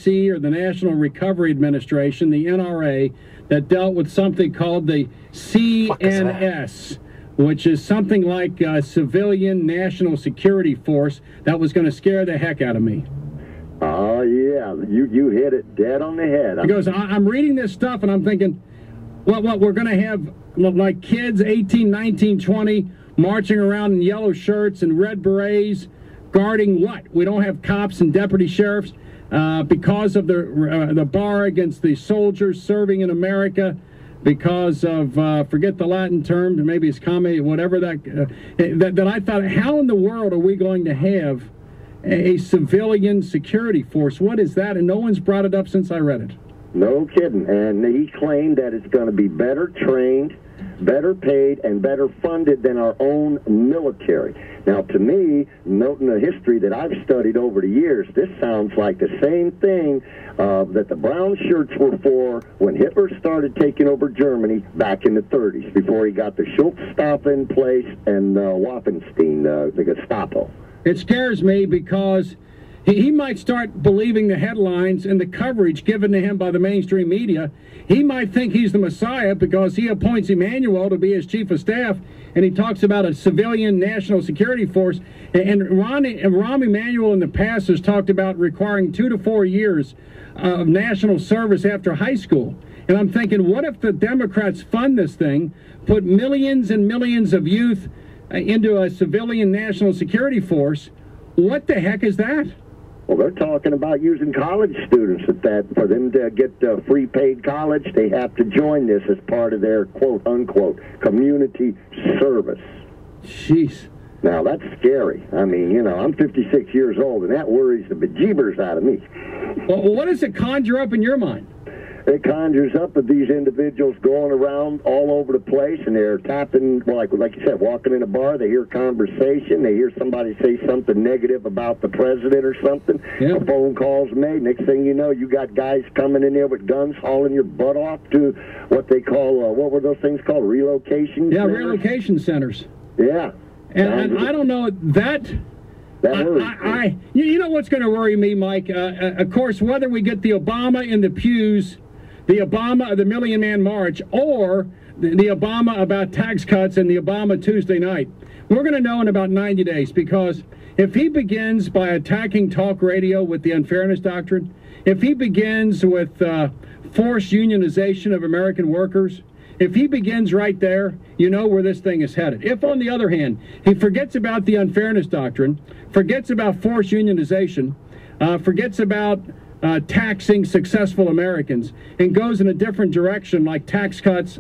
NRC, or the National Recovery Administration, the NRA, that dealt with something called the CNS, which is something like a civilian national security force that was going to scare the heck out of me. Oh, yeah. You hit it dead on the head. Because I'm reading this stuff and I'm thinking, what we're going to have, like, kids 18, 19, 20 marching around in yellow shirts and red berets guarding what? We don't have cops and deputy sheriffs because of the bar against the soldiers serving in America, because of, forget the Latin term, maybe it's commie, whatever that I thought, how in the world are we going to have a civilian security force? What is that? And no one's brought it up since I read it. No kidding. And he claimed that it's going to be better trained, better paid, and better funded than our own military. Now, to me, noting the history that I've studied over the years, this sounds like the same thing that the brown shirts were for when Hitler started taking over Germany back in the 30s, before he got the Schutzstaffel in place and Waffenstein, the Gestapo. It scares me because he might start believing the headlines and the coverage given to him by the mainstream media. He might think he's the Messiah because he appoints Emmanuel to be his chief of staff, and he talks about a civilian national security force. And Rahm Emanuel in the past has talked about requiring 2 to 4 years of national service after high school. And I'm thinking, what if the Democrats fund this thing, put millions and millions of youth into a civilian national security force? What the heck is that? Well, they're talking about using college students for them to get free paid college. They have to join this as part of their quote-unquote community service. Jeez. Now, that's scary. I mean, you know, I'm 56 years old, and that worries the bejeebers out of me. Well, what does it conjure up in your mind? It conjures up of these individuals going around all over the place, and they're tapping, like you said, walking in a bar, they hear conversation, they hear somebody say something negative about the president or something, a phone call's made, next thing you know, you got guys coming in there with guns, hauling your butt off to what they call, what were those things called, relocation centers? Relocation centers. Yeah. And I don't know, that worries me. You know what's going to worry me, Mike? Of course, whether we get the Obama in the pews, the Obama of the Million Man March, or the Obama about tax cuts and the Obama Tuesday night, we're going to know in about 90 days, because if he begins by attacking talk radio with the unfairness doctrine, if he begins with forced unionization of American workers, if he begins right there, you know where this thing is headed. If, on the other hand, he forgets about the unfairness doctrine, forgets about forced unionization, forgets about taxing successful Americans, and goes in a different direction like tax cuts,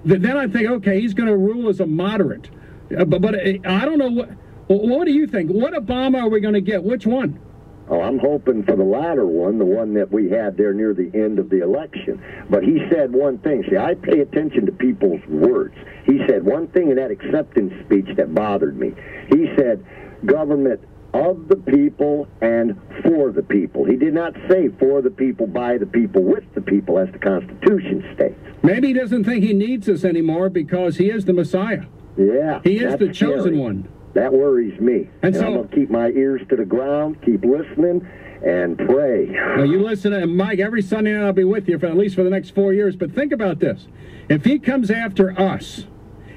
then I think, okay, he's going to rule as a moderate. But I don't know, what do you think? What Obama are we going to get? Which one? Oh, I'm hoping for the latter one, the one that we had there near the end of the election. But he said one thing. See, I pay attention to people's words. He said one thing in that acceptance speech that bothered me. He said, government of the people and for the people. He did not say for the people, by the people, with the people, as the Constitution states. Maybe he doesn't think he needs us anymore because he is the Messiah. Yeah. He is the chosen one. That worries me. And so I'm going to keep my ears to the ground, keep listening, and pray. Well, you listen to Mike, every Sunday night I'll be with you for at least for the next 4 years. But think about this. If he comes after us,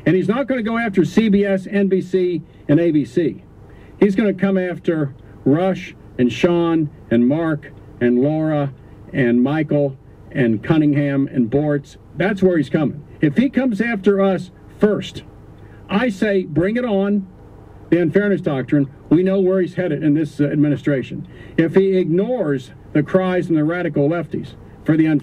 and he's not going to go after CBS, NBC, and ABC, he's going to come after Rush and Sean and Mark and Laura and Michael and Cunningham and Bortz. That's where he's coming. If he comes after us first, I say bring it on. The unfairness doctrine, we know where he's headed in this administration. If he ignores the cries from the radical lefties for the